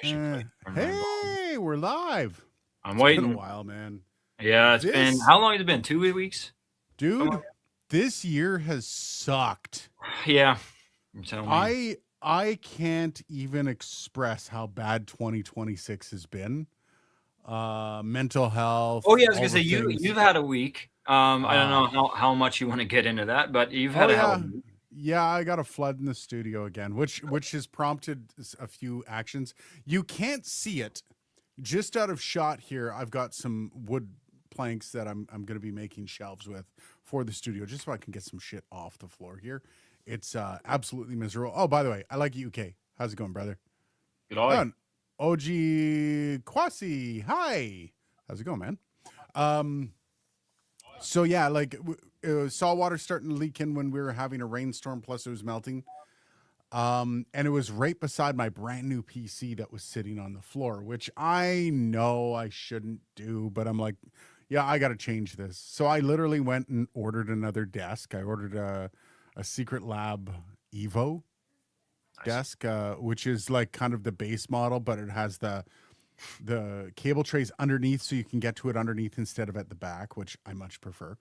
should play turn my volume. Hey, we're live. I'm It's been a waiting. while, man. Yeah, it's been This, how long has it been? 2 weeks? Something dude, like this year has sucked. that? Yeah. You tell me. I can't even express how bad 2026 has been. Mental Oh health, yeah, I was all gonna the say things. you've had a week. I don't know Ah, how much you want to get into that, but you've oh had a hell of yeah. a week. Yeah, I got a flood in the studio again, which has prompted a few actions. You can't see it. Just out of shot here, I've got some wood planks that I'm going to be making shelves with for the studio, just so I can get some shit off the floor here. It's absolutely miserable. Oh, by the way, I like you, UK. How's it going, brother? Good Oh, eye. and OG Kwasi, hi. How's it going, man? Um, so yeah, like saltwater starting to leak in when we were having a rainstorm. Plus, it was melting. And it was right beside my brand new PC that was sitting on the floor, which I know I shouldn't do, but I'm like, yeah, I got to change this. So I literally went and ordered another desk. I ordered a Secret Lab Evo Nice. desk, which is like kind of the base model, but it has the cable trays underneath, so you can get to it underneath instead of at the back, which I much prefer.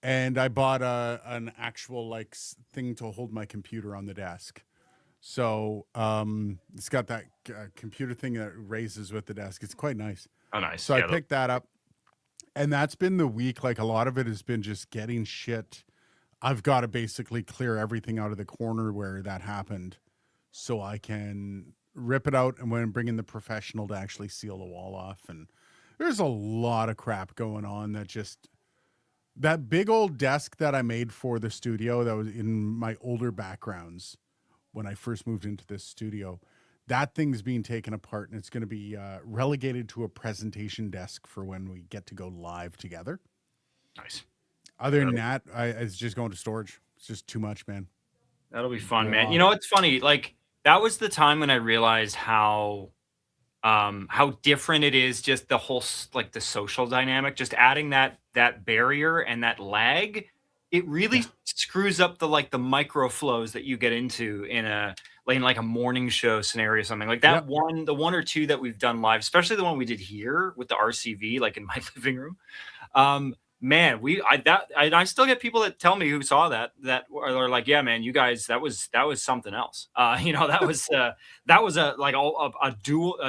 And I bought an actual like thing to hold my computer on the desk. So it's got that computer thing that raises with the desk. It's quite nice. Oh nice. So I Yeah, picked that up, and that's been the week. Like a lot of it has been just getting shit. I've got to basically clear everything out of the corner where that happened, so I can rip it out and when bring in the professional to actually seal the wall off. And there's a lot of crap going on that just that big old desk that I made for the studio that was in my older backgrounds when I first moved into this studio. That thing's being taken apart and it's going to be relegated to a presentation desk for when we get to go live together. nice. Other Yeah, than that, it's just going to storage. It's just too much, man. that'll be fun, man. Blah. You know, it's funny. Like that was the time when I realized how different it is, just the whole like the social dynamic, just adding that barrier and that lag, it really Yeah. screws up the like the micro flows that you get into in like a morning show scenario, something like that. Yep. The one or two that we've done live, especially the one we did here with the RCV, like in my living room. Man, I still get people that tell me who saw that are like, yeah, man, you guys, that was something else. That was a like a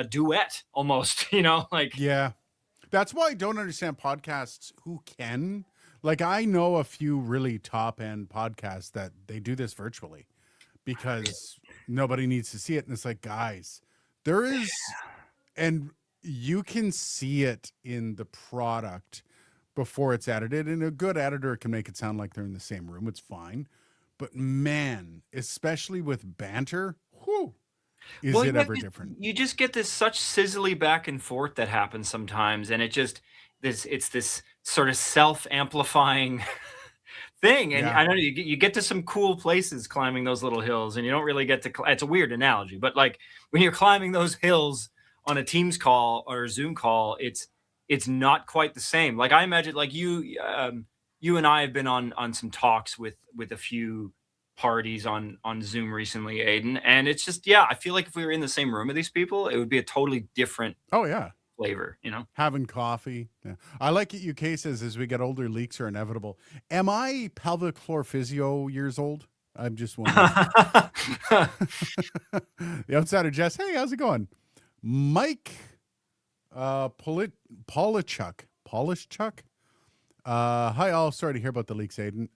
duet almost, like Yeah. That's why I don't understand podcasts who can. Like, I know a few really top end podcasts that they do this virtually because nobody needs to see it. And it's like, guys, there is, and you can see it in the product before it's edited. And a good editor can make it sound like they're in the same room. It's fine. But man, especially with banter, whew, is well, it yeah, ever different? you just get this such sizzly back and forth that happens sometimes, and it's this sort of self amplifying thing. And Yeah. I know you get to some cool places climbing those little hills, and you don't really get to. It's a weird analogy, but like when you're climbing those hills on a Teams call or a Zoom call, it's not quite the same. Like I imagine, like you and I have been on some talks with a few parties on Zoom recently, Aiden, and it's just yeah, I feel like if we were in the same room with these people, it would be a totally different Oh, yeah. flavor, you know? Having coffee. Yeah. I like it. UK says as we get older, leaks are inevitable. Am I pelvic floor physio years old? I'm just wondering. The outsider Jess, hey, how's it going? Mike Polichuk. Polishchuk? Hi all. Sorry to hear about the leaks, Aiden.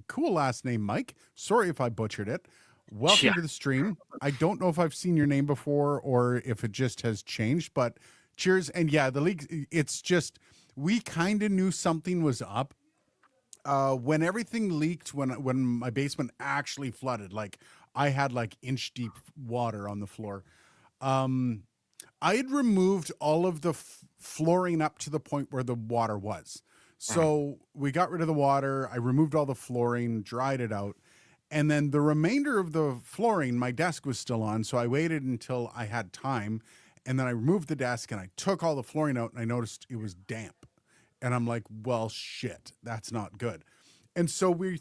Cool last name, Mike. Sorry if I butchered it. Welcome Yeah. to the stream. I don't know if I've seen your name before or if it just has changed, but cheers. And yeah, the leaks, it's just, we kind of knew something was up. When everything leaked, when my basement actually flooded, like I had like inch deep water on the floor. Um, I had removed all of the flooring up to the point where the water was. Mhm. So we got rid of the water. I removed all the flooring, dried it out. And then the remainder of the flooring, my desk was still on. So I waited until I had time. And then I removed the desk and I took all the flooring out and I noticed it was damp. And I'm like, well, shit, that's not good. And so we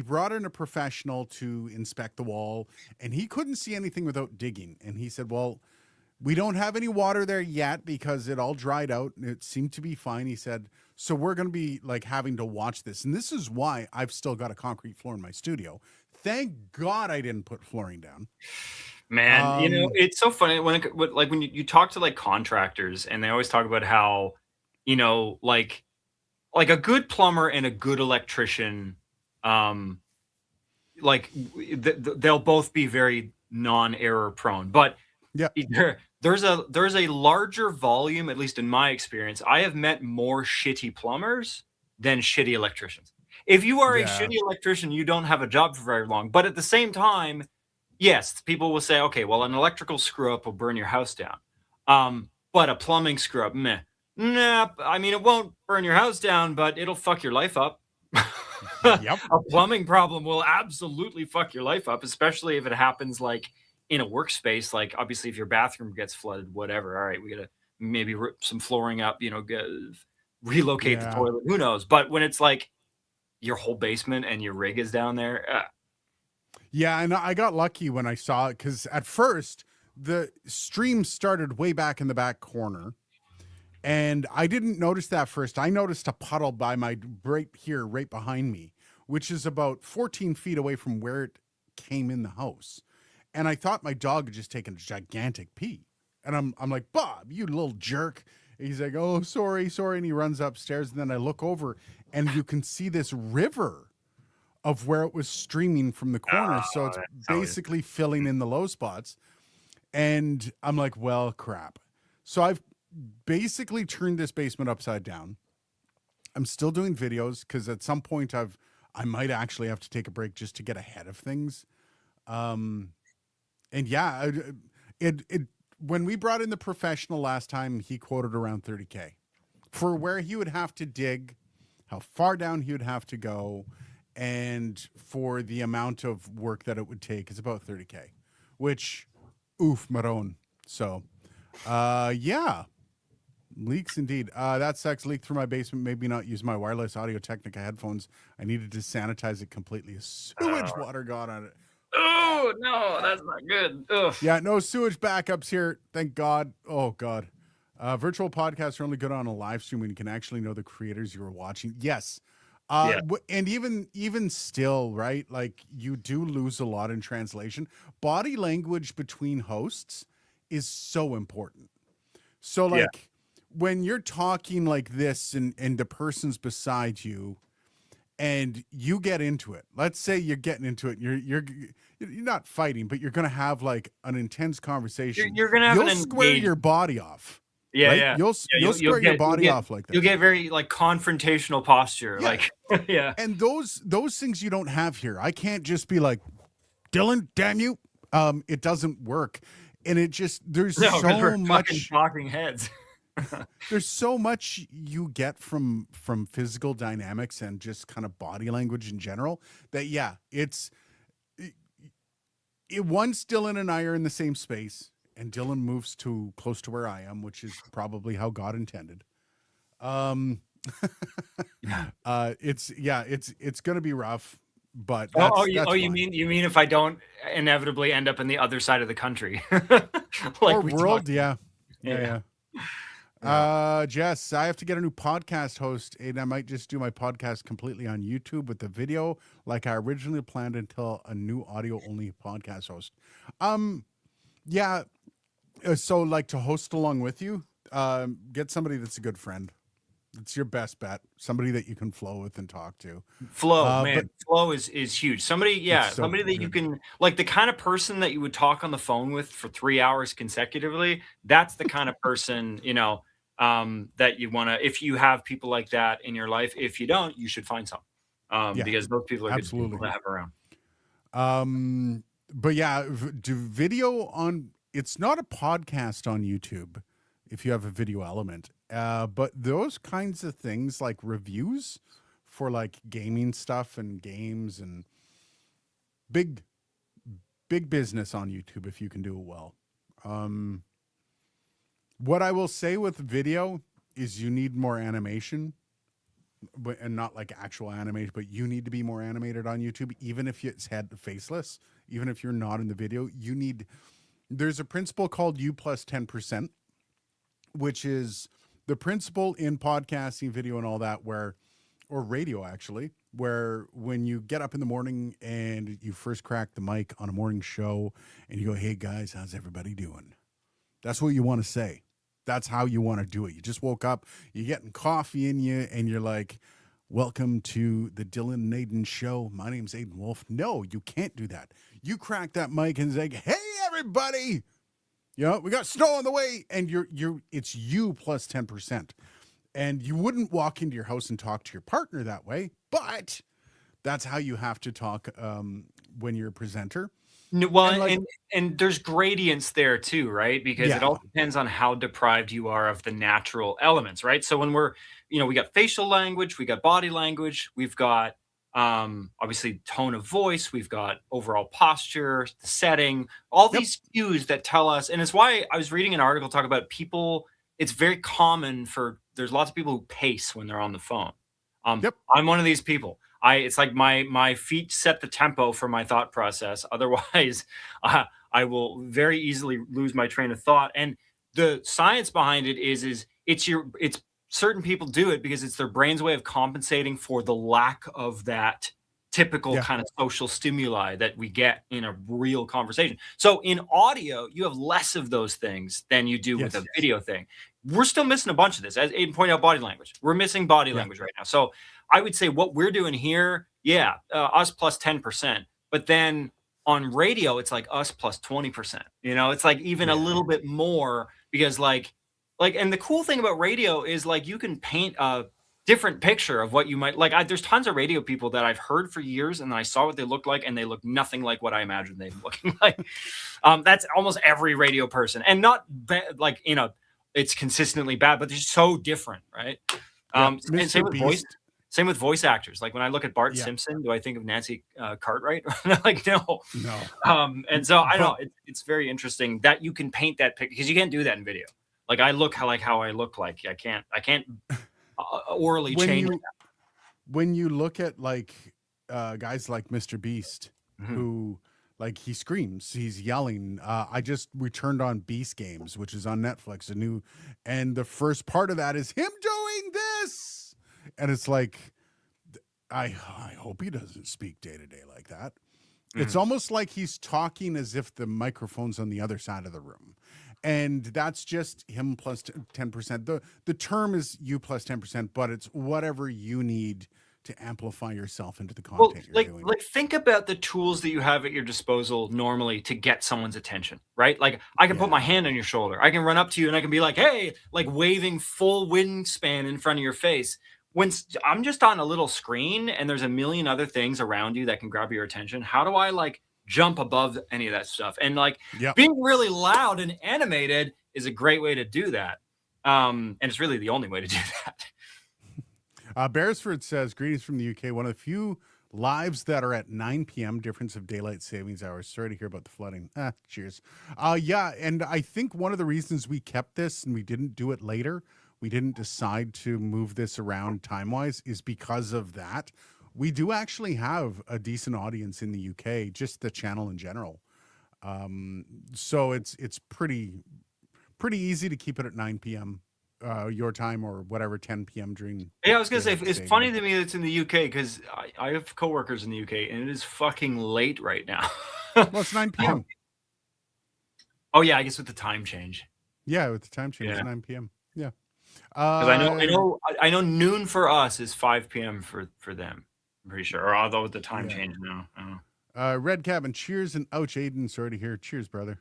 brought in a professional to inspect the wall and he couldn't see anything without digging. And he said, well, We don't have any water there yet because it all dried out and it seemed to be fine. He said, so we're going to be like having to watch this. And this is why I've still got a concrete floor in my studio. Thank God I didn't put flooring down. Man, it's so funny when you talk to like contractors and they always talk about how, like a good plumber and a good electrician, um, they'll both be very non-error prone, but yeah, there's a larger volume, at least in my experience. I have met more shitty plumbers than shitty electricians. If you are a shitty electrician, you don't have a job for very long. But at the same time, yes, people will say, okay, well, an electrical screw up will burn your house down. But a plumbing screw up, meh. Nah, I mean, it won't burn your house down, but it'll fuck your life up. Yep. A plumbing problem will absolutely fuck your life up, especially if it happens like in a workspace. Like obviously if your bathroom gets flooded, whatever. All right, we gotta maybe rip some flooring up, relocate the toilet. Who knows? But when it's like your whole basement and your rig is down there. Yeah, and I got lucky when I saw it because at first the stream started way back in the back corner. And I didn't notice that first. I noticed a puddle by my right here, right behind me, which is about 14 feet away from where it came in the house. And I thought my dog had just taken a gigantic pee. And I'm like, Bob, you little jerk. And he's like, oh, sorry. And he runs upstairs. And then I look over and you can see this river of where it was streaming from the corner. So it's basically filling in the low spots. And I'm like, well, crap. So I've basically turned this basement upside down. I'm still doing videos because at some point I might actually have to take a break just to get ahead of things. And yeah, it when we brought in the professional last time, he quoted around 30K for where he would have to dig, how far down he would have to go, and for the amount of work that it would take. It's about 30K, which oof, maroon. So yeah. Leaks indeed. That sucks. Leaked through my basement. Maybe not use my wireless Audio Technica headphones. I needed to sanitize it completely. Sewage water got on it. Oh no, that's not good. Ugh. Yeah, no sewage backups here. Thank God. Oh God. Virtual podcasts are only good on a live stream when you can actually know the creators you are watching. Yes. And even still, right? Like you do lose a lot in translation. Body language between hosts is so important. So like when you're talking like this and the person's beside you and you get into it, let's say you're getting into it, you're not fighting, but you're going to have like an intense conversation. You're going to have square your body off. Yeah, right? yeah. You'll square your body off like that. You'll get very like confrontational posture. Like, yeah. And those things you don't have here. I can't just be like, Dylan, damn you. It doesn't work. And it just, there's so much talking heads. There's so much you get from physical dynamics and just kind of body language in general that once Dylan and I are in the same space and Dylan moves to close to where I am, which is probably how God intended. It's going to be rough, but you mean if I don't inevitably end up in the other side of the country, like or world, yeah. Jess, I have to get a new podcast host, and I might just do my podcast completely on YouTube with the video like I originally planned until a new audio only podcast host. So like to host along with you, get somebody that's a good friend. It's your best bet. Somebody that you can flow with and talk to. Flow is huge. Somebody that you can, like the kind of person that you would talk on the phone with for 3 hours consecutively. That's the kind of person, that you want to, if you have people like that in your life. If you don't, you should find some, because those people are good people to have around. But yeah, do video on, it's not a podcast on YouTube if you have a video element. But those kinds of things like reviews for like gaming stuff and games and big business on YouTube if you can do it well. What I will say with video is you need more animation, and not like actual animation, but you need to be more animated on YouTube. Even if it's faceless, even if you're not in the video, you need There's a principle called U plus 10%, which is the principle in podcasting, video, and all that, or radio actually, where when you get up in the morning and you first crack the mic on a morning show and you go, "Hey guys, how's everybody doing?" That's what you want to say. That's how you want to do it. You just woke up, you're getting coffee in you, and you're like, "Welcome to the Dylan and Aiden show. My name's Aiden Wolf." No, you can't do that. You crack that mic and say, "Hey everybody, we got snow on the way," and it's you plus 10%. And you wouldn't walk into your house and talk to your partner that way, but that's how you have to talk when you're a presenter. Well, and there's gradients there too, right? Because it Yeah. all depends on how deprived you are of the natural elements, right? So when we got facial language, we got body language, we've got obviously tone of voice, we've got overall posture, the setting, all these cues that tell us. And it's why I was reading an article talk about people. It's very common there's lots of people who pace when they're on the phone. I'm one of these people. It's like my feet set the tempo for my thought process. Otherwise, I will very easily lose my train of thought. And the science behind it is it's certain people do it because it's their brain's way of compensating for the lack of that typical kind of social stimuli that we get in a real conversation. So in audio, you have less of those things than you do with a video thing. We're still missing a bunch of this. As Aiden pointed out, body language. We're missing body language right now. So I would say what we're doing here, us plus 10%. But then on radio, it's like us plus 20%. It's like even a little bit more because and the cool thing about radio is like you can paint a different picture of what you might like. There's tons of radio people that I've heard for years, and then I saw what they looked like, and they look nothing like what I imagined they were looking like. That's almost every radio person, and not it's consistently bad, but they're so different, right? And same with voice actors. Like when I look at Bart Simpson, do I think of Nancy Cartwright? Like no. And so I don't know. It's very interesting that you can paint that picture because you can't do that in video. Like I look how I look like. I can't orally change that. When you look at guys like Mr. Beast, who he screams, he's yelling. I just returned on Beast Games, which is on Netflix, and the first part of that is him doing this, and it's like, I hope he doesn't speak day to day like that. It's almost like he's talking as if the microphone's on the other side of the room. And that's just him plus 10%. The term is you plus 10%, but it's whatever you need to amplify yourself into the content you're doing. Like think about the tools that you have at your disposal normally to get someone's attention, right? Like I can put my hand on your shoulder. I can run up to you and I can be like, "Hey," like waving full wingspan in front of your face. When I'm just on a little screen and there's a million other things around you that can grab your attention, how do I jump above any of that stuff? And being really loud and animated is a great way to do that. And it's really the only way to do that. Beresford says, "Greetings from the UK. One of the few lives that are at 9 p.m. difference of daylight savings hours. Sorry to hear about the flooding." Cheers. And I think one of the reasons we kept this and we didn't do it later, we didn't decide to move this around time-wise, is because of that. We do actually have a decent audience in the UK, just the channel in general. So it's pretty easy to keep it at 9 p.m. Your time, or whatever, 10 p.m. during. Yeah, I was gonna say it's funny to me that it's in the UK because I have coworkers in the UK and it is fucking late right now. Well, it's 9 p.m. Oh yeah, I guess with the time change. Yeah, with the time change, it's 9 p.m. Yeah. Because I know noon for us is 5 p.m. for them. I'm pretty sure. Or although with the time change now. Red Cabin, cheers and ouch, Aiden. Sorry to hear. Cheers, brother.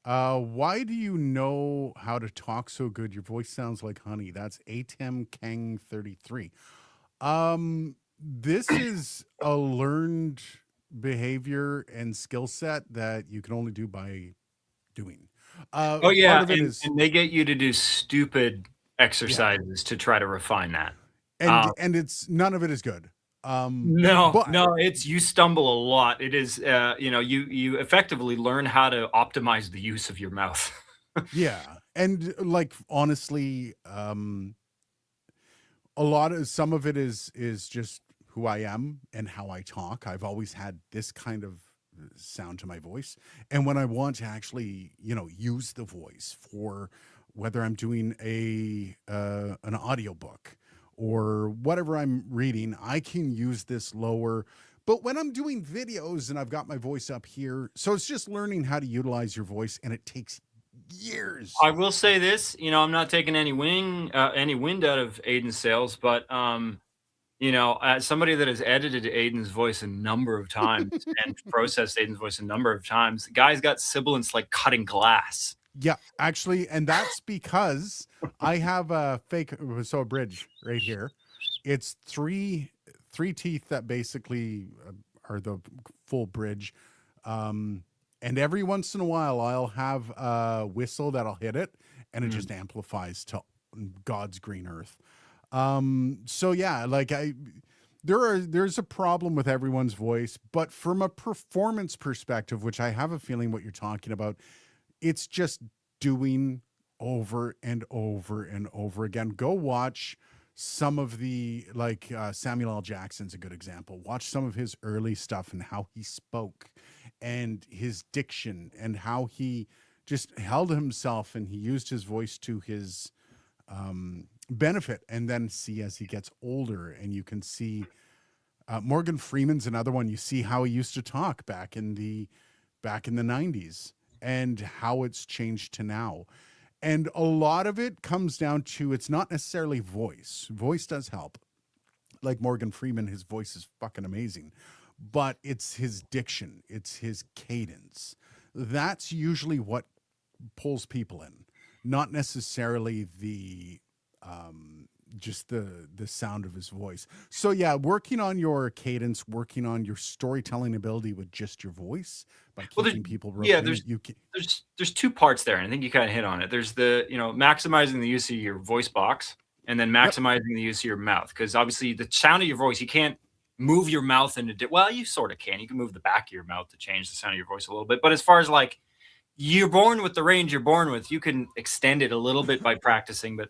Why do you know how to talk so good? Your voice sounds like honey. That's Atem Kang 33. This is a learned behavior and skill set that you can only do by doing. And they get you to do stupid exercises to try to refine that. And it's none of it is good. It's you stumble a lot. It is you effectively learn how to optimize the use of your mouth. And honestly, some of it is just who I am and how I talk. I've always had this kind of sound to my voice. And when I want to actually, use the voice for whether I'm doing an audiobook or whatever I'm reading, I can use this lower. But when I'm doing videos and I've got my voice up here, so it's just learning how to utilize your voice, and it takes years. I will say this, I'm not taking any wind out of Aiden's sails, but as somebody that has edited Aiden's voice a number of times and processed Aiden's voice a number of times, the guy's got sibilance like cutting glass. Yeah, actually, and that's because I have a a bridge right here. It's three teeth that basically are the full bridge. And every once in a while, I'll have a whistle that'll hit it, and it just amplifies to God's green earth. So yeah, like there's a problem with everyone's voice, but from a performance perspective, which I have a feeling what you're talking about, it's just doing over and over and over again. Go watch some of the Samuel L. Jackson's a good example. Watch some of his early stuff and how he spoke and his diction and how he just held himself and he used his voice to his benefit. And then see as he gets older, and you can see Morgan Freeman's another one. You see how he used to talk back in the 90s and how it's changed to now. And a lot of it comes down to, it's not necessarily voice. Voice does help. Like Morgan Freeman, his voice is fucking amazing. But it's his diction. It's his cadence. That's usually what pulls people in. Not necessarily just the sound of his voice. So yeah, working on your cadence, working on your storytelling ability with just your voice by keeping people there's two parts there, and I think you kind of hit on it. There's the maximizing the use of your voice box, and then maximizing the use of your mouth, because obviously the sound of your voice, you can't move your mouth well, you sort of can. You can move the back of your mouth to change the sound of your voice a little bit, but as far as like you're born with the range you're born with, you can extend it a little bit by practicing, but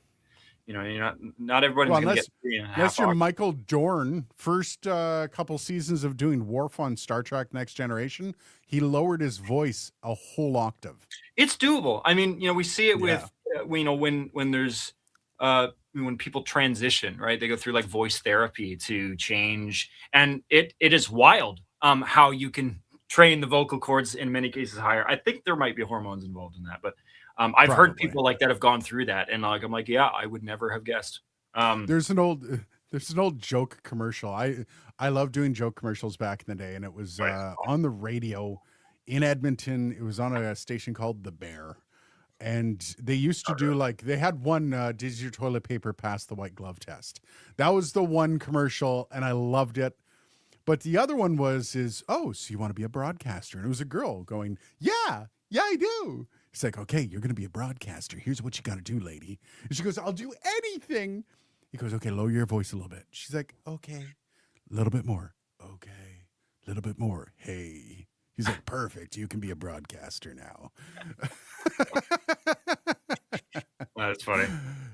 you're not everybody's going to get unless you're Michael Dorn. First couple seasons of doing Worf on Star Trek Next Generation, he lowered his voice a whole octave. It's doable. I mean, we see it with when there's when people transition, right? They go through like voice therapy to change, and it is wild how you can train the vocal cords in many cases higher. I think there might be hormones involved in that, but I've heard people like that have gone through that, and I'm like, yeah, I would never have guessed. There's an old joke commercial. I love doing joke commercials back in the day, and it was on the radio in Edmonton. It was on a station called The Bear, and they used to do they had one did your toilet paper pass the white glove test? That was the one commercial, and I loved it. But the other one so you want to be a broadcaster? And it was a girl going, yeah, I do. He's like, okay, you're going to be a broadcaster. Here's what you got to do, lady. And she goes, I'll do anything. He goes, okay, lower your voice a little bit. She's like, okay, a little bit more. Okay, a little bit more. Hey. He's like, perfect. You can be a broadcaster now. That's funny.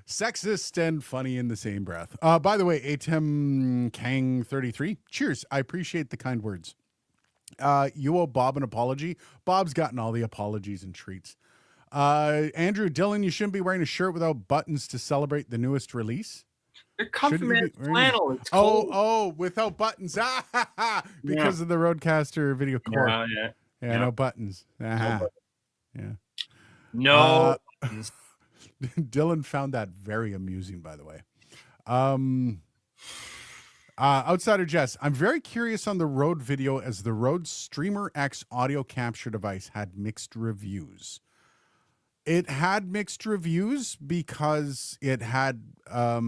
Sexist and funny in the same breath. By the way, Atem Kang 33. Cheers. I appreciate the kind words. You owe Bob an apology. Bob's gotten all the apologies and treats. Andrew Dillon, you shouldn't be wearing a shirt without buttons to celebrate the newest release. They're comfy, man. Flannel. It's cold. Oh, without buttons. Because of the Rodecaster Video Core. Yeah, no buttons. Yeah. No buttons. Dylan found that very amusing, by the way. Outsider Jess, I'm very curious on the Rode video, as the Rode Streamer X audio capture device had mixed reviews. It had mixed reviews because it had a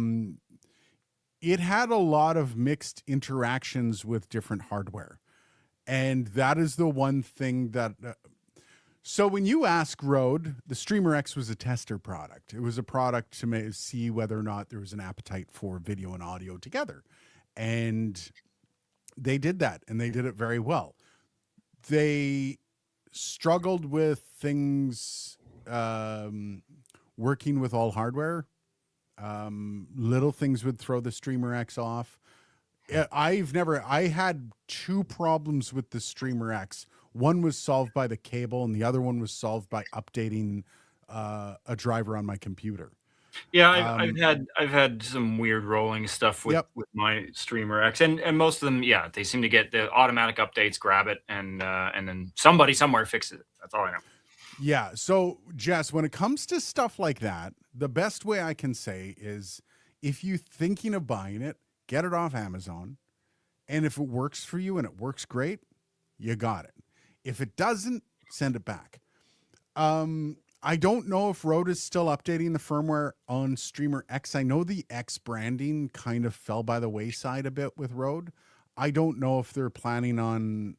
lot of mixed interactions with different hardware. And that is the one thing that... so when you ask Rode, the Streamer X was a tester product. It was a product to see whether or not there was an appetite for video and audio together. And they did that, and they did it very well. They struggled with things... working with all hardware. Little things would throw the Streamer X off. I had two problems with the Streamer X. One was solved by the cable, and the other one was solved by updating a driver on my computer. Yeah, Um, I've had some weird rolling stuff with yep. my Streamer X, and most of them, yeah, they seem to get the automatic updates, grab it, and then somebody somewhere fixes it. That's all I know. Yeah. So, Jess, when it comes to stuff like that, the best way I can say is if you're thinking of buying it, get it off Amazon. And if it works for you and it works great, you got it. If it doesn't, send it back. I don't know if Rode is still updating the firmware on Streamer X. I know the X branding kind of fell by the wayside a bit with Rode. I don't know if they're planning on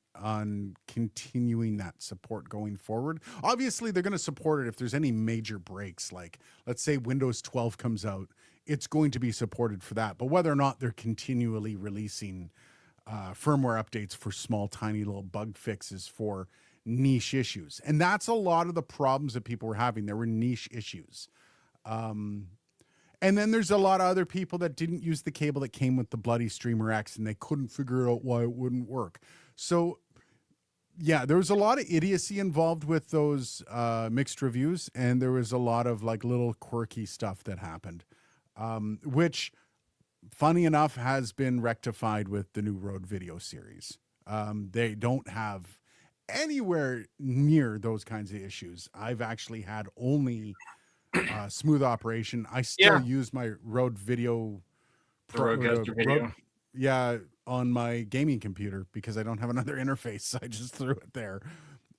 continuing that support going forward. Obviously, they're going to support it if there's any major breaks. Like, let's say Windows 12 comes out, it's going to be supported for that. But whether or not they're continually releasing firmware updates for small, tiny little bug fixes for niche issues. And that's a lot of the problems that people were having. There were niche issues. And then there's a lot of other people that didn't use the cable that came with the bloody Streamer X and they couldn't figure out why it wouldn't work. So yeah, there was a lot of idiocy involved with those mixed reviews, and there was a lot of like little quirky stuff that happened, which funny enough has been rectified with the new Rode video series. They don't have anywhere near those kinds of issues. I've actually had only smooth operation. I still use my Rode Video Rodecaster Video. yeah, on my gaming computer because I don't have another interface. So I just threw it there.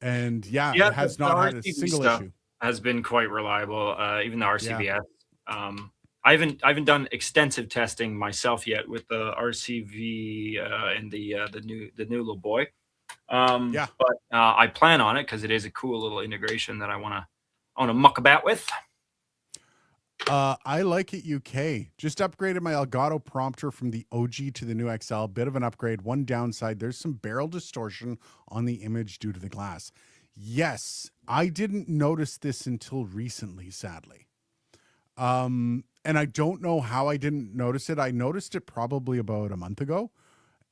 And yeah, it has not had a single issue. Has been quite reliable, even the RCVS. I haven't done extensive testing myself yet with the RCV and the new little boy. But I plan on it because it is a cool little integration that I want to muck about with. I like it UK. Just upgraded my Elgato prompter from the OG to the new XL. Bit of an upgrade. One downside, there's some barrel distortion on the image due to the glass. Yes, I didn't notice this until recently, sadly. And I don't know how I didn't notice it. I noticed it probably about a month ago.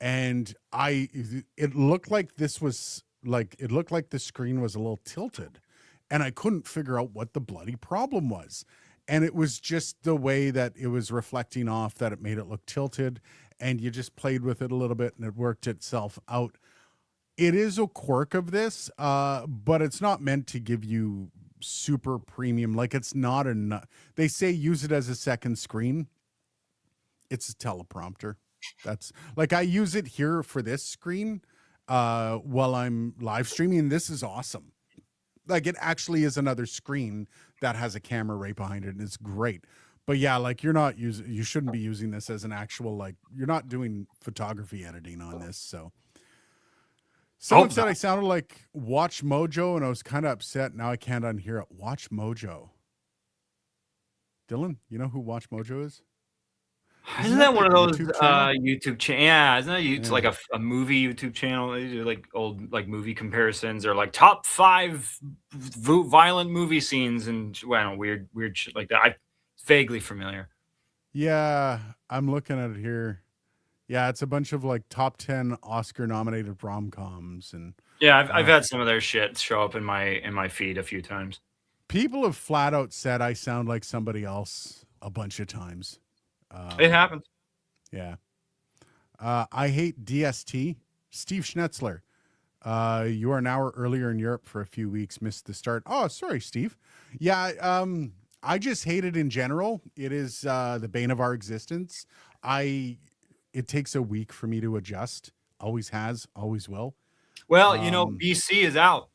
And it looked like it looked like the screen was a little tilted. And I couldn't figure out what the bloody problem was. And it was just the way that it was reflecting off that it made it look tilted, and you just played with it a little bit and it worked itself out. It is a quirk of this, but it's not meant to give you super premium. Like it's not enough. They say use it as a second screen. It's a teleprompter. That's like I use it here for this screen while I'm live streaming. This is awesome. Like it actually is another screen that has a camera right behind it, and it's great. But yeah, like you shouldn't be using this as an actual, like you're not doing photography editing on this. So someone said I sounded like Watch Mojo, and I was kind of upset. Now I can't unhear it. Watch Mojo. Dylan, you know who Watch Mojo is? Isn't that one of those YouTube channels? Yeah, isn't that it's like a movie YouTube channel? They do like old like movie comparisons or like top 5 violent movie scenes and well, weird shit like that. I'm vaguely familiar. Yeah, I'm looking at it here. Yeah, it's a bunch of like top 10 Oscar nominated rom-coms and yeah, I've had some of their shit show up in my feed a few times. People have flat out said I sound like somebody else a bunch of times. It happens. Yeah. I hate DST. Steve Schnetzler. You are an hour earlier in Europe for a few weeks. Missed the start. Oh, sorry, Steve. Yeah. I just hate it in general. It is the bane of our existence. It takes a week for me to adjust. Always has, always will. Well, BC is out.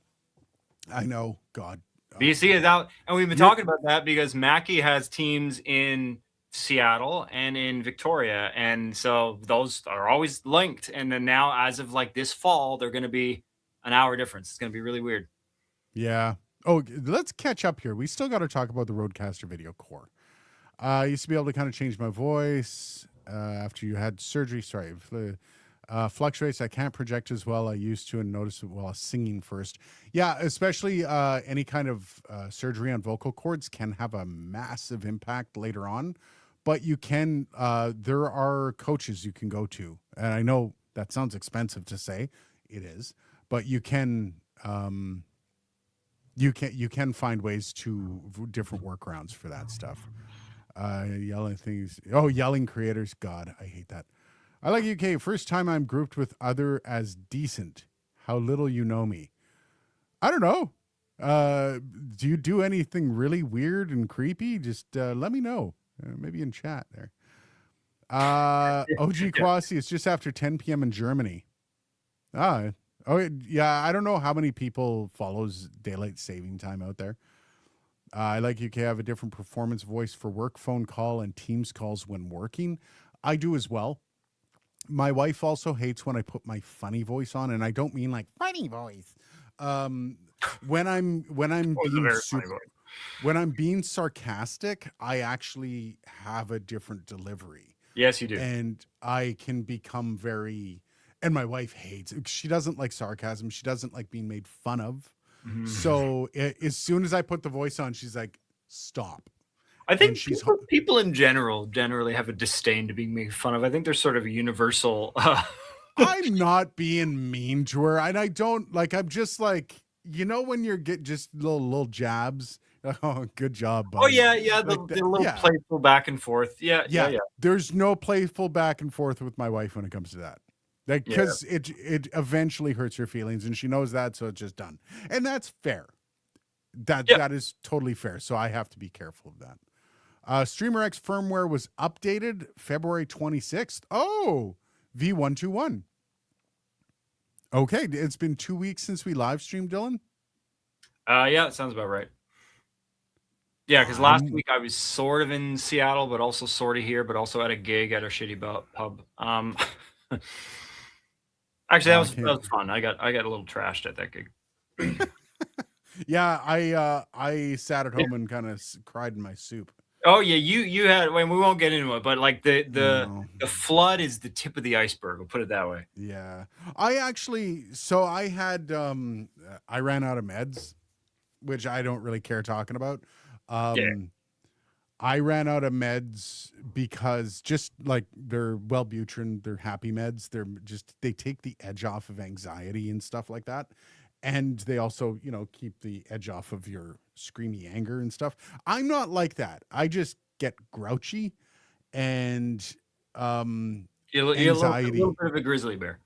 I know. God. BC is out. And we've been talking about that because Mackie has teams in Seattle and in Victoria, and so those are always linked. And then now, as of like this fall, they're going to be an hour difference. It's going to be really weird. Yeah. Oh, let's catch up here. We still got to talk about the Rodecaster Video Core. I used to be able to kind of change my voice after you had surgery. Sorry, fluctuates. I can't project as well I used to and notice it while singing first. Yeah, especially any kind of surgery on vocal cords can have a massive impact later on. But you can, there are coaches you can go to. And I know that sounds expensive to say, it is, but you can you can find ways to different workarounds for that stuff. Yelling things. Oh, yelling creators. God, I hate that. I like UK. First time I'm grouped with other as decent. How little you know me. I don't know. Do you do anything really weird and creepy? Just let me know. Maybe in chat there. OG Kwasi, it's just after 10 p.m. in Germany. Yeah. I don't know how many people follows daylight saving time out there. I like UK have a different performance voice for work phone call and Teams calls when working. I do as well. My wife also hates when I put my funny voice on, and I don't mean like funny voice. When I'm being when I'm being sarcastic, I actually have a different delivery. Yes, you do. And I can become very, and my wife hates it. She doesn't like sarcasm. She doesn't like being made fun of. Mhm. So as soon as I put the voice on, she's like, stop. I think people in generally have a disdain to being made fun of. I think there's sort of a universal. I'm not being mean to her. And I don't like, I'm just like, you know, when you're get just little jabs. Oh, good job, buddy. Oh yeah. The little playful back and forth. Yeah. There's no playful back and forth with my wife when it comes to that. Like, because it eventually hurts her feelings, and she knows that, so it's just done. And that's fair. That is totally fair. So I have to be careful of that. StreamerX firmware was updated February 26th. Oh, V121. Okay, it's been 2 weeks since we live streamed, Dylan. Yeah, it sounds about right. Yeah, because last week I was sort of in Seattle, but also sort of here, but also at a gig at a shitty pub. Actually, that was fun. I got a little trashed at that gig. Yeah, I sat at home and kind of cried in my soup. Oh yeah, you had. I mean, we won't get into it, but like the flood is the tip of the iceberg. We'll put it that way. Yeah, I actually. So I had I ran out of meds, which I don't really care talking about. I ran out of meds because just like they're Wellbutrin, they're happy meds. They take the edge off of anxiety and stuff like that. And they also, keep the edge off of your screamy anger and stuff. I'm not like that. I just get grouchy and you're anxiety. A little bit of a grizzly bear.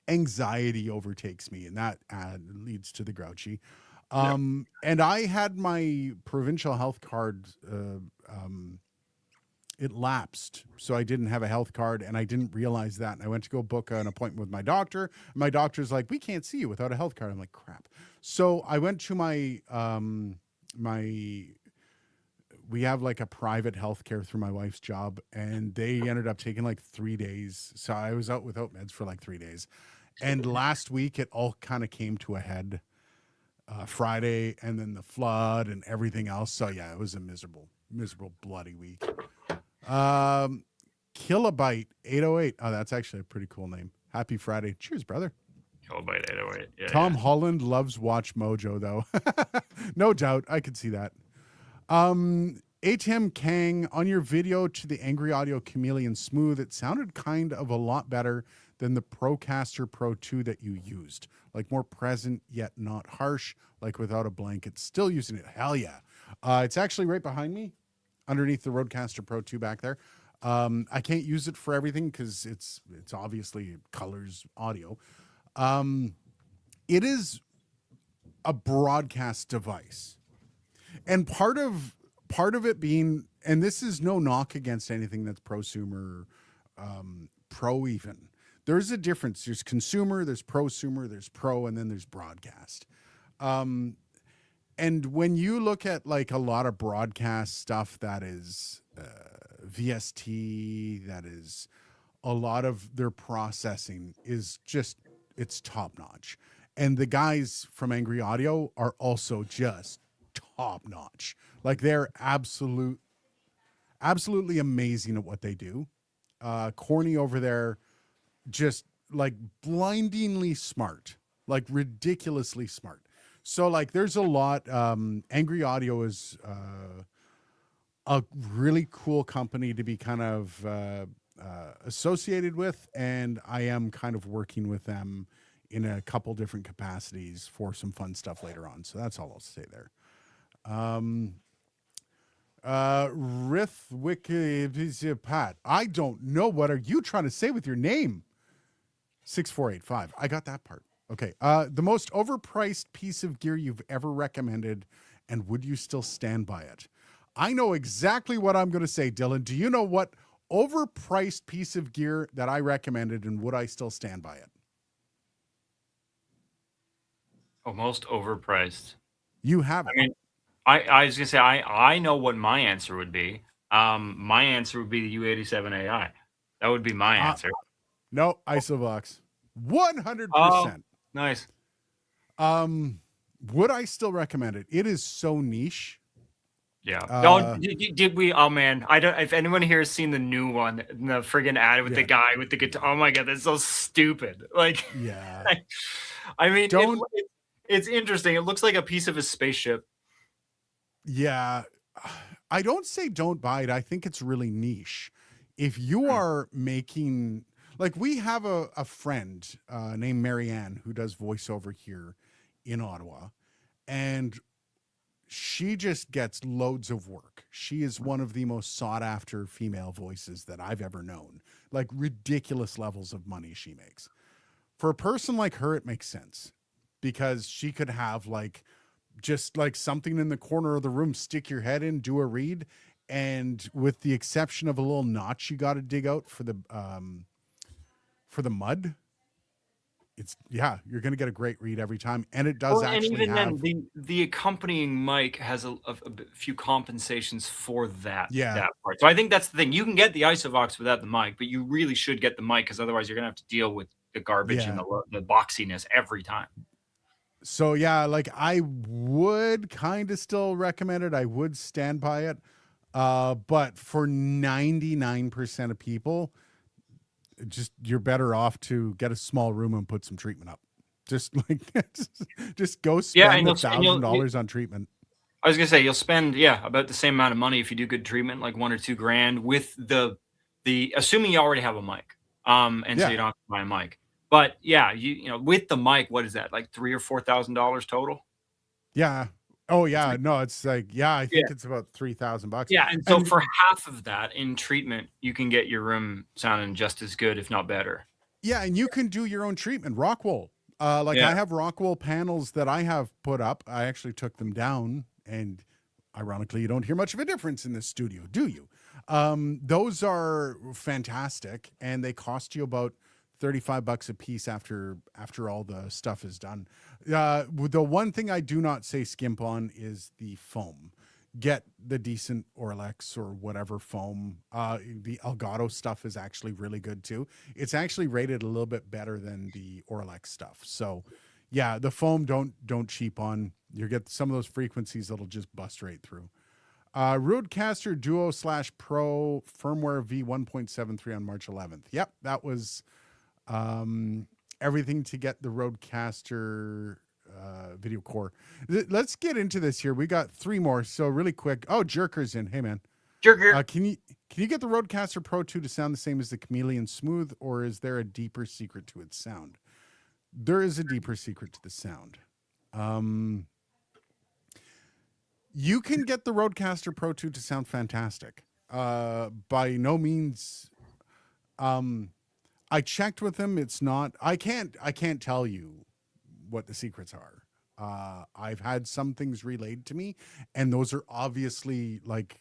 Anxiety overtakes me, and that leads to the grouchy. And I had my provincial health card, it lapsed. So I didn't have a health card, and I didn't realize that. And I went to go book an appointment with my doctor. My doctor's like, we can't see you without a health card. I'm like, crap. So I went to my, we have like a private healthcare through my wife's job, and they ended up taking like 3 days. So I was out without meds for like 3 days. And last week it all kind of came to a head. Friday, and then the flood and everything else. So yeah, it was a miserable bloody week. Kilobyte 808. Oh, that's actually a pretty cool name. Happy Friday. Cheers, brother. Kilobyte 808. Yeah, Tom Holland loves Watch Mojo though. No doubt. I could see that. ATM Kang, on your video to the Angry Audio Chameleon Smooth, it sounded kind of a lot better than the Procaster Pro 2 that you used. Like more present, yet not harsh, like without a blanket. Still using it. Hell yeah. It's actually right behind me, underneath the Rodecaster Pro 2 back there. I can't use it for everything because it's obviously colors audio. It is a broadcast device. And part of it being, and this is no knock against anything that's prosumer, pro even. There's a difference. There's consumer, there's prosumer, there's pro, and then there's broadcast. And when you look at like a lot of broadcast stuff that is VST, that is a lot of their processing is just, it's top notch. And the guys from Angry Audio are also just top notch. Like they're absolutely amazing at what they do. Corny over there, just like blindingly smart, like ridiculously smart. So like there's a lot. Angry Audio is a really cool company to be kind of associated with, and I am kind of working with them in a couple different capacities for some fun stuff later on. So that's all I'll say there. Rithwick Pat, I don't know. What are you trying to say with your name? 6485. I got that part. Okay. The most overpriced piece of gear you've ever recommended, and would you still stand by it? I know exactly what I'm going to say, Dylan. Do you know what overpriced piece of gear that I recommended, and would I still stand by it? Oh, most overpriced. You have it. I mean, I was gonna say I know what my answer would be. My answer would be the U87 AI. That would be my answer. No, Isovox. 100%. Oh, nice. Would I still recommend it? It is so niche. Yeah. Did we? Oh man, I don't. If anyone here has seen the new one, the friggin' ad with the guy with the guitar. Oh my god, that's so stupid. Like, yeah. I mean, it's interesting. It looks like a piece of a spaceship. Yeah. I don't say don't buy it. I think it's really niche. If you are making, like, we have a friend named Marianne who does voiceover here in Ottawa, and she just gets loads of work. She is one of the most sought after female voices that I've ever known. Like, ridiculous levels of money she makes. For a person like her, it makes sense because she could have just like something in the corner of the room, stick your head in, do a read. And with the exception of a little notch you got to dig out for the mud, you're going to get a great read every time. And it does actually and even then, the accompanying mic has a few compensations for that part. So I think that's the thing. You can get the Isovox without the mic, but you really should get the mic because otherwise you're going to have to deal with the garbage and the boxiness every time. So yeah, like I would kind of still recommend it. I would stand by it. But for 99% of people, you're better off to get a small room and put some treatment up. Just go spend $1,000 on treatment. I was gonna say you'll spend about the same amount of money if you do good treatment, like $1 or $2 grand with the assuming you already have a mic. So you don't have to buy a mic. But yeah, you know, with the mic, what is that, like $3,000 or $4,000 total? Yeah. Oh yeah. No, it's like, I think it's about $3,000. Yeah. And so for half of that in treatment, you can get your room sounding just as good, if not better. Yeah. And you can do your own treatment. Rockwool. I have Rockwool panels that I have put up. I actually took them down, and ironically, you don't hear much of a difference in this studio, do you? Those are fantastic, and they cost you about $35 a piece after all the stuff is done. The one thing I do not say skimp on is the foam. Get the decent Orlex or whatever foam. The Elgato stuff is actually really good too. It's actually rated a little bit better than the Orlex stuff. So yeah, the foam don't cheap on. You get some of those frequencies that'll just bust right through. Rodecaster Duo /Pro firmware V1.73 on March 11th. Yep, that was everything to get the Rodecaster Video Core. Let's get into this here. We got 3 more, so really quick. Oh, Jerker's in. Hey man, Jerker. Can you get the Rodecaster Pro 2 to sound the same as the Chameleon Smooth, or is there a deeper secret to its sound? There is a deeper secret to the sound. You can get the Rodecaster Pro 2 to sound fantastic. By no means. I checked with them. It's not. I can't tell you what the secrets are. I've had some things relayed to me, and those are obviously like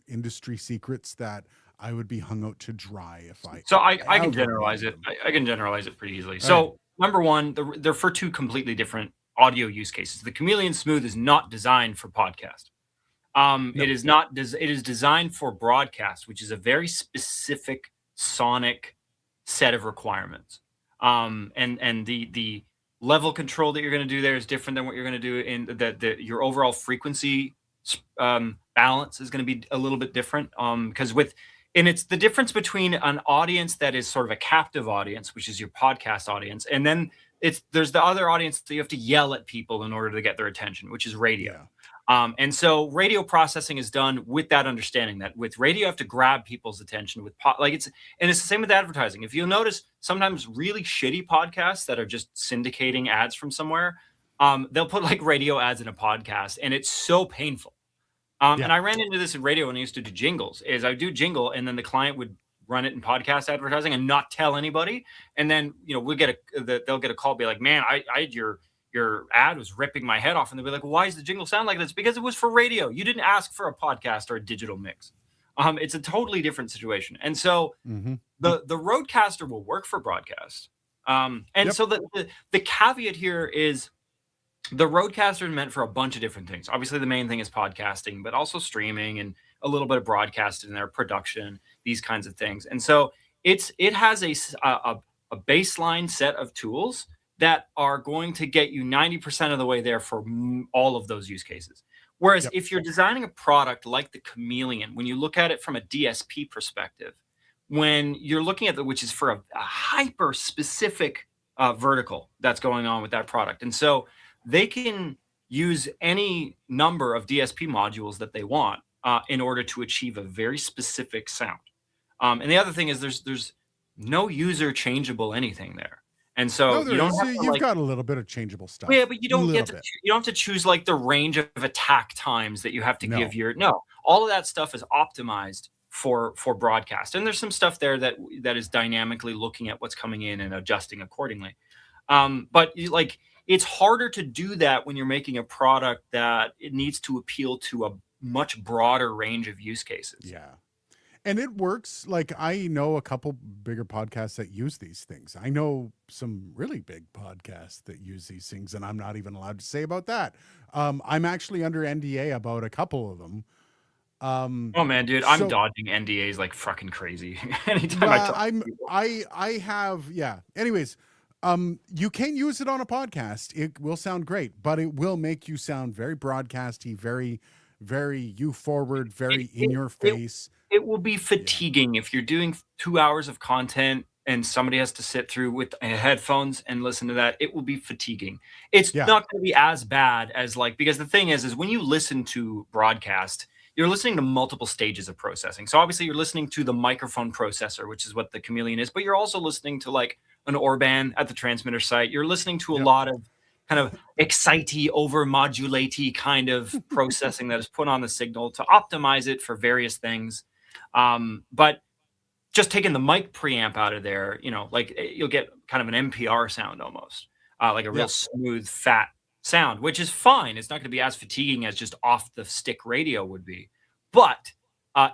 industry secrets that I would be hung out to dry if I. So I can generalize it. I can generalize it pretty easily. So number one, they're for 2 completely different audio use cases. The Chameleon Smooth is not designed for podcast. It is not. It is designed for broadcast, which is a very specific sonic set of requirements. And the level control that you're going to do there is different than what you're going to do in your overall frequency balance is going to be a little bit different. Because it's the difference between an audience that is sort of a captive audience, which is your podcast audience, and then there's the other audience that you have to yell at people in order to get their attention, which is radio. And so radio processing is done with that understanding that with radio, you have to grab people's attention like and it's the same with advertising. If you'll notice sometimes really shitty podcasts that are just syndicating ads from somewhere, they'll put like radio ads in a podcast and it's so painful. Yeah. And I ran into this in radio when I used to do jingles is I do jingle and then the client would run it in podcast advertising and not tell anybody. And then, they'll get a call, be like, man, I had your ad was ripping my head off. And they'll be like, well, why does the jingle sound like this? Because it was for radio. You didn't ask for a podcast or a digital mix. It's a totally different situation. And so the Rodecaster will work for broadcast. So the caveat here is the Rodecaster is meant for a bunch of different things. Obviously, the main thing is podcasting, but also streaming and a little bit of broadcast in there, production, these kinds of things. And so it has a baseline set of tools that are going to get you 90% of the way there for all of those use cases. Whereas if you're designing a product like the Chameleon, when you look at it from a DSP perspective, when you're looking at which is for a hyper specific vertical that's going on with that product. And so they can use any number of DSP modules that they want in order to achieve a very specific sound. And the other thing is there's no user changeable anything there. And so you don't have you've got a little bit of changeable stuff. Yeah, but you don't get to, you don't have to choose like the range of attack times that you have to give all of that stuff is optimized for broadcast. And there's some stuff there that is dynamically looking at what's coming in and adjusting accordingly. But it's harder to do that when you're making a product that it needs to appeal to a much broader range of use cases. Yeah. And it works. Like I know a couple bigger podcasts that use these things. I know some really big podcasts that use these things, and I'm not even allowed to say about that. I'm actually under NDA about a couple of them. Oh man, dude, I'm dodging NDAs like fucking crazy. Anytime I have. Anyways, you can use it on a podcast. It will sound great, but it will make you sound very broadcasty, very, very you forward, very in your face. It will be fatiguing if you're doing 2 hours of content and somebody has to sit through with headphones and listen to that. It will be fatiguing. It's not going to be as bad as because the thing is when you listen to broadcast, you're listening to multiple stages of processing. So obviously you're listening to the microphone processor, which is what the Chameleon is, but you're also listening to an Orban at the transmitter site. You're listening to a lot of kind of excitey, over-modulatey kind of processing that is put on the signal to optimize it for various things. But just taking the mic preamp out of there, you'll get kind of an NPR sound almost, like a real smooth, fat sound, which is fine. It's not going to be as fatiguing as just off the stick radio would be, but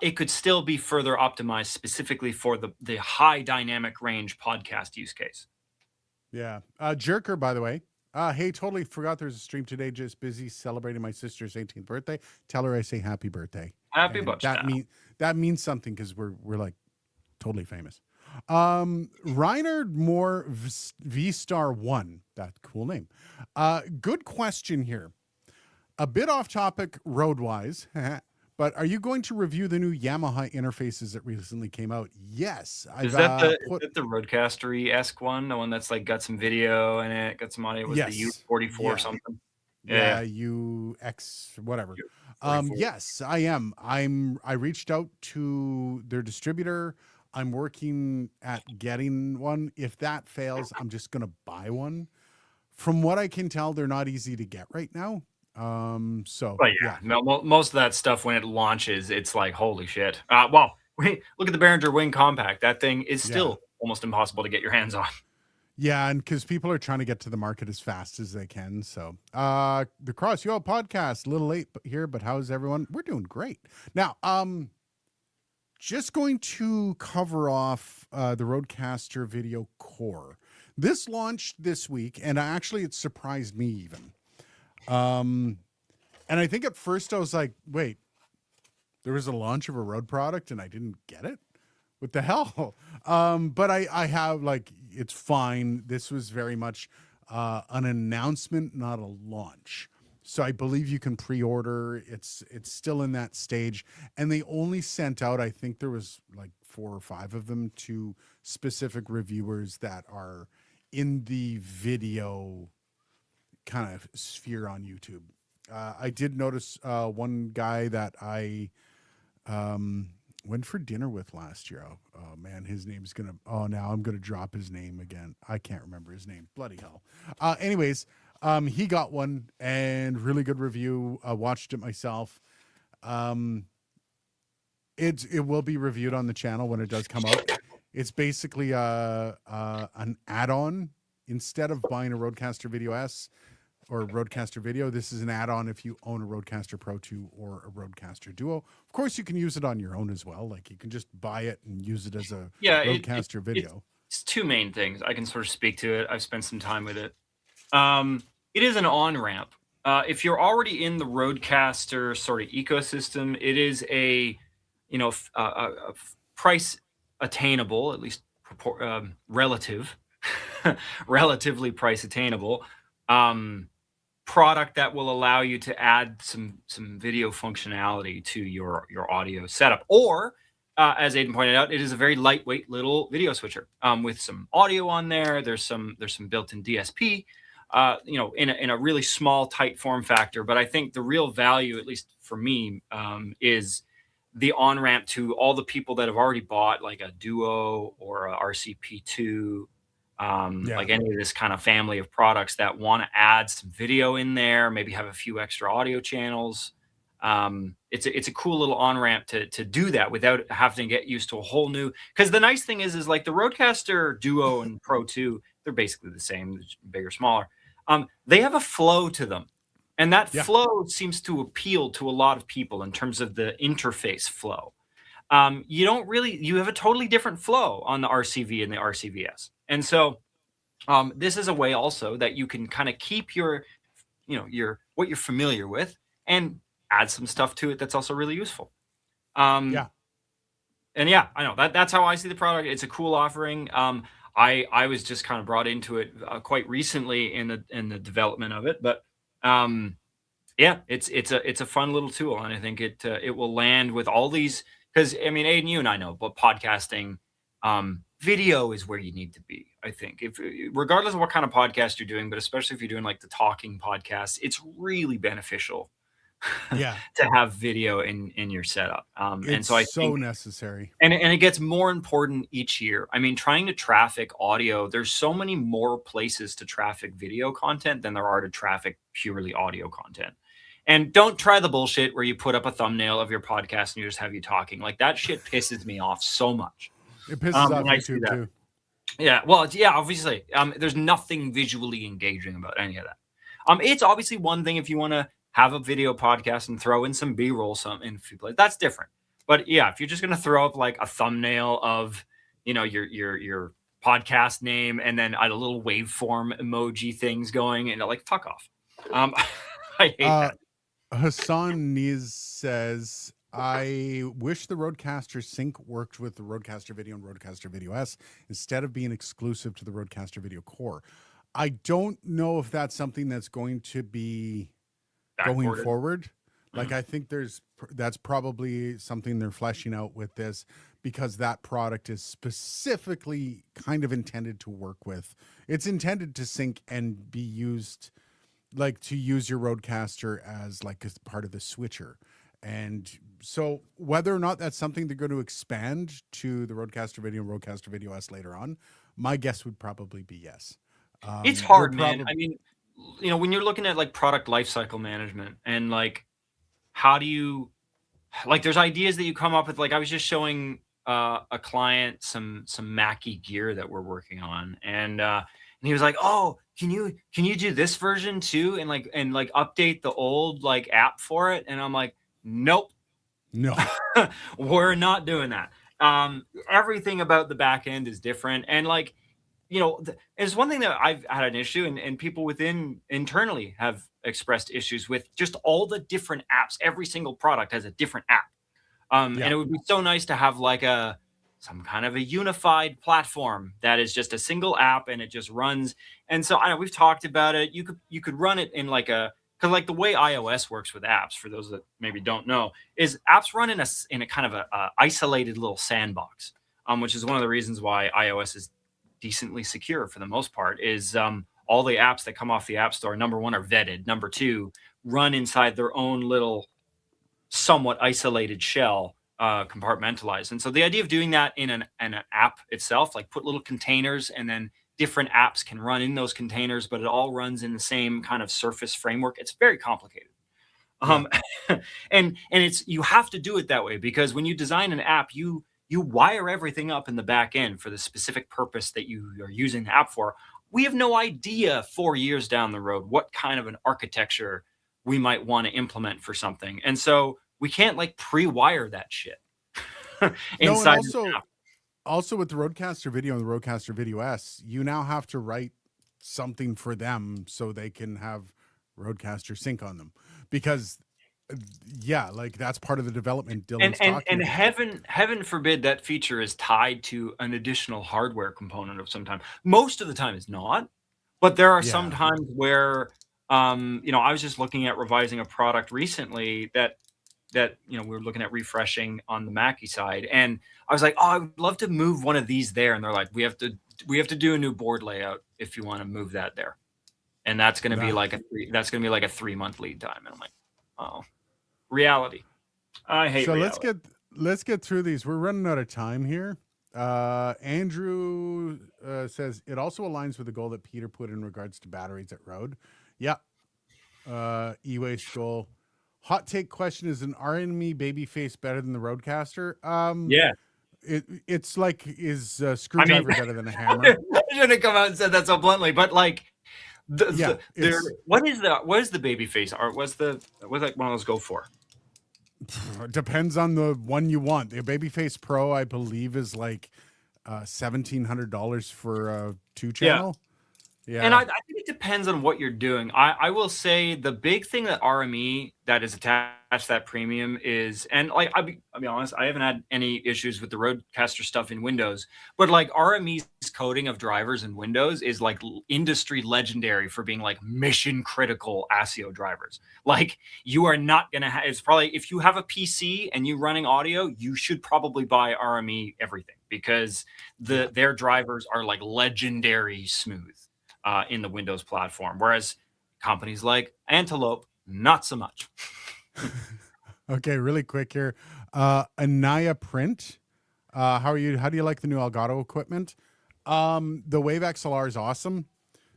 it could still be further optimized specifically for the high dynamic range podcast use case. Yeah. Jerker, by the way. Hey, totally forgot there's a stream today. Just busy celebrating my sister's 18th birthday. Tell her I say happy birthday. Happy birthday. That means something because we're like totally famous. Reinhard Moore V-Star 1. That cool name. Good question here. A bit off topic road-wise, but are you going to review the new Yamaha interfaces that recently came out? Yes. Is that the Rodecaster-esque one? The one that's got some video in it, got some audio? Was the U44 or something? Yeah, UX, whatever. Yes, I am. I reached out to their distributor. I'm working at getting one. If that fails, I'm just going to buy one. From what I can tell, they're not easy to get right now. Most of that stuff when it launches, it's like, holy shit. Look at the Behringer Wing Compact. That thing is still almost impossible to get your hands on. Yeah, and because people are trying to get to the market as fast as they can. So the Cross UL podcast, a little late here, but how's everyone? We're doing great. Now, just going to cover off the Rodecaster Video Core. This launched this week, and actually it surprised me even. And I think at first I was like, wait, there was a launch of a Rode product and I didn't get it? What the hell? But I have it's fine. This was very much an announcement, not a launch. So I believe you can pre-order. It's still in that stage. And they only sent out, I think there was 4 or 5 of them to specific reviewers that are in the video kind of sphere on YouTube. I did notice one guy that I went for dinner with last year. Oh man, his name's gonna. Oh, now I'm gonna drop his name again. I can't remember his name. Bloody hell. Anyways, he got one and really good review. I watched it myself. It will be reviewed on the channel when it does come out. It's basically an add-on. Instead of buying a Rodecaster Video S or Rodecaster Video, this is an add-on if you own a Rodecaster Pro 2 or a Rodecaster Duo. Of course, you can use it on your own as well. Like, you can just buy it and use it as a Rodecaster Video. It's two main things. I can sort of speak to it. I've spent some time with it. It is an on-ramp. If you're already in the Rodecaster sort of ecosystem, it is a price attainable, at least relatively price attainable product that will allow you to add some video functionality to your audio setup. Or as Aidan pointed out, it is a very lightweight little video switcher with some audio on there. There's some built-in DSP, in a really small, tight form factor. But I think the real value, at least for me, is the on-ramp to all the people that have already bought like a Duo or a RCP2, like any of this kind of family of products that want to add some video in there, maybe have a few extra audio channels. It's a cool little on-ramp to do that without having to get used to a whole new, because the nice thing is like the Rodecaster Duo and Pro 2, they're basically the same, bigger, smaller. They have a flow to them. And that flow seems to appeal to a lot of people in terms of the interface flow. You have a totally different flow on the RCV and the RCVS. And so this is a way also that you can kind of keep what you're familiar with and add some stuff to it that's also really useful. And yeah, I know that's how I see the product. It's a cool offering. I was just kind of brought into it quite recently in the development of it, but yeah, it's a fun little tool, and I think it will land with all these, because I mean, Aidan, you and I know, but podcasting, video is where you need to be. I think regardless of what kind of podcast you're doing, but especially if you're doing like the talking podcasts, it's really beneficial to have video in your setup. And so I think necessary. And it gets more important each year. I mean, trying to traffic audio, there's so many more places to traffic video content than there are to traffic purely audio content. And don't try the bullshit where you put up a thumbnail of your podcast and you just have you talking. Like, that shit pisses me off so much. It pisses off YouTube too. Yeah, well, yeah, obviously. There's nothing visually engaging about any of that. It's obviously one thing if you want to have a video podcast and throw in some B-roll, that's different. But yeah, if you're just gonna throw up like a thumbnail of your podcast name and then a little waveform emoji things going, and like, fuck off. I hate that. Hassan Niz says, I wish the Rodecaster Sync worked with the Rodecaster Video and Rodecaster Video S instead of being exclusive to the Rodecaster Video Core. I don't know if that's something that's going to be going forward. Like, I think that's probably something they're fleshing out with this, because that product is specifically kind of intended to work with. It's intended to sync and be used, like, to use your Rodecaster as like a part of the switcher. And so whether or not that's something they're going to expand to the Rodecaster Video and Rodecaster Video S later on, my guess would probably be yes. It's hard, man. I mean, when you're looking at like product lifecycle management and like, how do you, like, there's ideas that you come up with. Like, I was just showing a client some Mackie gear that we're working on, and he was like, "Oh, can you do this version too, and like update the old like app for it?" And I'm like, "Nope, no, we're not doing that." Everything about the back end is different, and like, it's one thing that I've had an issue, and people internally have expressed issues with just all the different apps. Every single product has a different app. And it would be so nice to have like some kind of a unified platform that is just a single app and it just runs. And so I know we've talked about it. You could run it in like because like the way iOS works with apps, for those that maybe don't know, is apps run in a kind of a isolated little sandbox, which is one of the reasons why iOS is decently secure for the most part. Is all the apps that come off the App Store, number one, are vetted. Number two, run inside their own little somewhat isolated shell, compartmentalized. And so the idea of doing that in an app itself, like put little containers and then different apps can run in those containers, but it all runs in the same kind of surface framework. It's very complicated. Yeah. And it's, you have to do it that way because when you design an app, you wire everything up in the back end for the specific purpose that you are using the app for. We have no idea 4 years down the road what kind of an architecture we might want to implement for something. And so we can't like pre-wire that shit No, and inside the app. also with the Rodecaster Video and the Rodecaster Video S, you now have to write something for them so they can have Rodecaster sync on them. Because yeah, like that's part of the development Dylan's talking And about. heaven forbid that feature is tied to an additional hardware component of some time. Most of the time it's not, but there are some Yeah. times where you know, I was just looking at revising a product recently that you know, we were looking at refreshing on the Mackie side, and I was like, oh, I would love to move one of these there, and they're like, we have to do a new board layout if you want to move that there, and that's going to be That- like a 3-month lead time, and I'm like, oh, reality. I hate So reality. let's get through these. We're running out of time here. Andrew says it also aligns with the goal that Peter put in regards to batteries at Rode. Yeah. E-waste goal. Hot take question: is an RME babyface better than the Rodecaster? Yeah, It's like, is a I mean, screwdriver better than a I hammer? shouldn't have come out and said that so bluntly, but like, Yeah, there. it's What is the baby face art? What's like one of those go for? it depends on the one you want. The Babyface Pro, I believe, is like $1,700 for a 2-channel. Yeah. And I think it depends on what you're doing. I will say the big thing that RME that is attached to that premium is, and like I'll be honest, I haven't had any issues with the Rodecaster stuff in Windows, but like RME's coding of drivers in Windows is like industry legendary for being like mission critical ASIO drivers. Like you are not gonna have. It's probably, if you have a PC and you're running audio, you should probably buy RME everything because their drivers are like legendary smooth in the Windows platform, whereas companies like Antelope, not so much. Okay, really quick here. Anaya Print. How are you? How do you like the new Elgato equipment? The Wave XLR is awesome.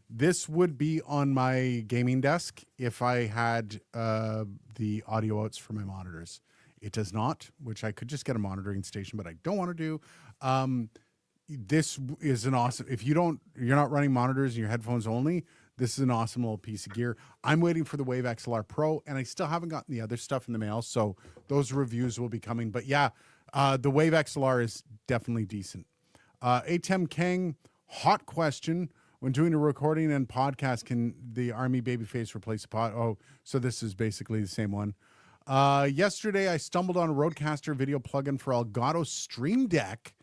This would be on my gaming desk if I had the audio outs for my monitors. It does not, which I could just get a monitoring station, but I don't want to do. This is an awesome, if you're not running monitors and your headphones only, this is an awesome little piece of gear. I'm waiting for the Wave XLR Pro, and I still haven't gotten the other stuff in the mail, so those reviews will be coming. But yeah, the Wave XLR is definitely decent. Atem Kang, hot question: when doing a recording and podcast, can the Army Babyface replace a pod? Oh, so this is basically the same one. Yesterday I stumbled on a Rodecaster video plugin for Elgato Stream Deck.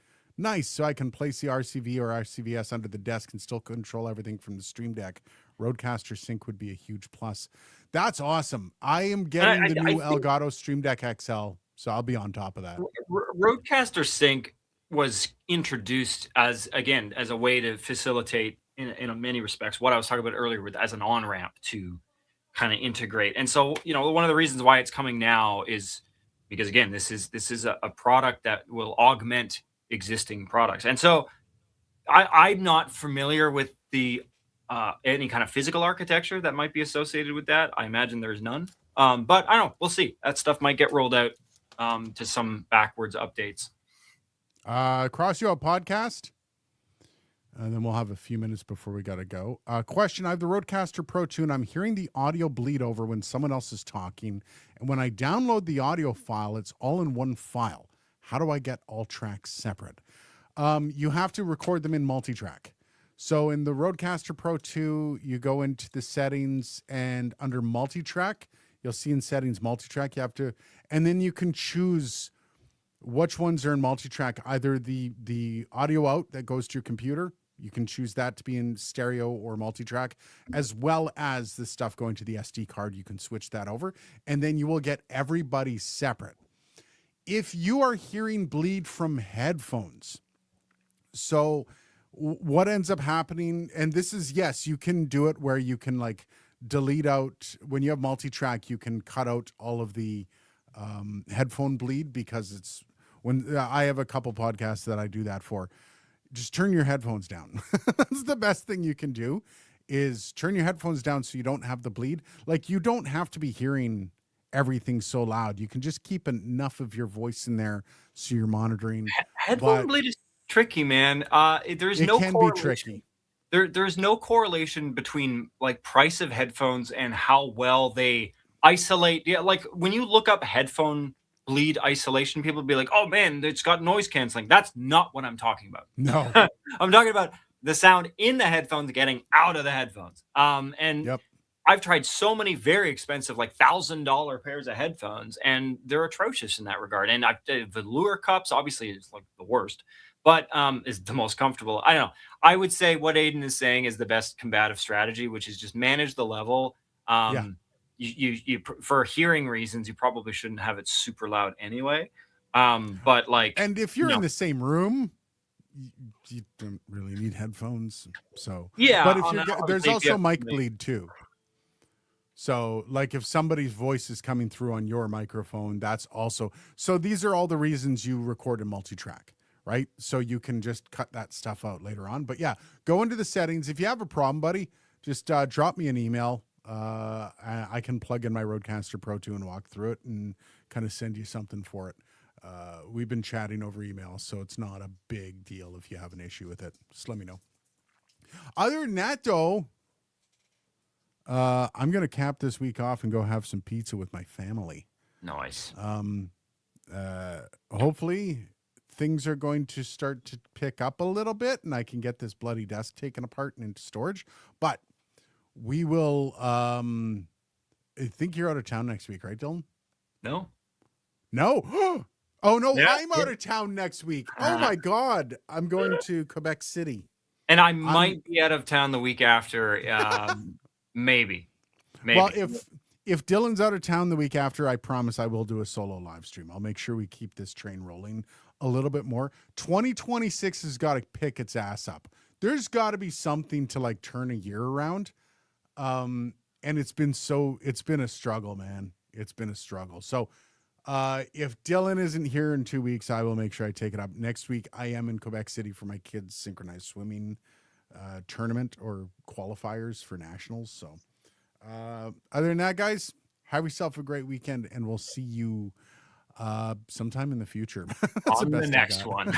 Nice, so I can place the RCV or RCVS under the desk and still control everything from the Stream Deck. Rodecaster Sync would be a huge plus. That's awesome. I am getting the new Elgato Stream Deck XL, so I'll be on top of that. Rodecaster Sync was introduced as a way to facilitate in many respects what I was talking about earlier with as an on-ramp to kind of integrate. And so, you know, one of the reasons why it's coming now is because again, this is a product that will augment existing products. And so I'm not familiar with the any kind of physical architecture that might be associated with that. I imagine there's none. But I don't know. We'll see. That stuff might get rolled out to some backwards updates. Cross You Out podcast. And then we'll have a few minutes before we got to go. Question: I have the Rodecaster Pro 2, and I'm hearing the audio bleed over when someone else is talking. And when I download the audio file, it's all in one file. How do I get all tracks separate? You have to record them in multi-track. So in the Rodecaster Pro 2, you go into the settings, and under multi-track, you'll see in settings multi-track, you have to, and then you can choose which ones are in multi-track, either the audio out that goes to your computer, you can choose that to be in stereo or multi-track, as well as the stuff going to the SD card, you can switch that over, and then you will get everybody separate. If you are hearing bleed from headphones, so what ends up happening, and this is, yes, you can do it where you can like delete out when you have multi-track. You can cut out all of the headphone bleed, because it's when I have a couple podcasts that I do that for. Just turn your headphones down. That's the best thing you can do, is turn your headphones down so you don't have the bleed. Like, you don't have to be hearing everything so loud. You can just keep enough of your voice in there so you're monitoring. Headphone bleed is tricky, man. There's It no can be correlation. tricky. There's no correlation between like price of headphones and how well they isolate. Yeah, like when you look up headphone bleed isolation, people be like, "Oh man, it's got noise canceling." That's not what I'm talking about. No. I'm talking about the sound in the headphones getting out of the headphones. And Yep. I've tried so many very expensive, like $1,000 pairs of headphones, and they're atrocious in that regard. And the velour cups, obviously, is like the worst, but is the most comfortable. I don't know. I would say what Aiden is saying is the best combative strategy, which is just manage the level. Yeah. For hearing reasons, you probably shouldn't have it super loud anyway. But like, And if you're in the same room, you don't really need headphones. So yeah, but if there's also mic bleed too. So like if somebody's voice is coming through on your microphone, that's also. So these are all the reasons you record in multi-track, right? So you can just cut that stuff out later on. But yeah, go into the settings. If you have a problem, buddy, just drop me an email. I can plug in my Rodecaster Pro 2 and walk through it and kind of send you something for it. We've been chatting over email, so it's not a big deal if you have an issue with it. Just let me know. Other than that, though, I'm going to cap this week off and go have some pizza with my family. Nice. Hopefully things are going to start to pick up a little bit and I can get this bloody desk taken apart and into storage. But we will, I think you're out of town next week, right, Dylan? No. Oh, no, yeah, I'm out of town next week. Oh, my God. I'm going to Quebec City. And I might be out of town the week after. Maybe. Well, if Dylan's out of town the week after, I promise I will do a solo live stream. I'll make sure we keep this train rolling a little bit more. 2026 has got to pick its ass up. There's got to be something to like turn a year around. And it's been a struggle, man. It's been a struggle. So if Dylan isn't here in 2 weeks, I will make sure I take it up. Next week, I am in Quebec City for my kids' synchronized swimming tournament or qualifiers for nationals. So other than that, guys, have yourself a great weekend, and we'll see you sometime in the future. On the next one.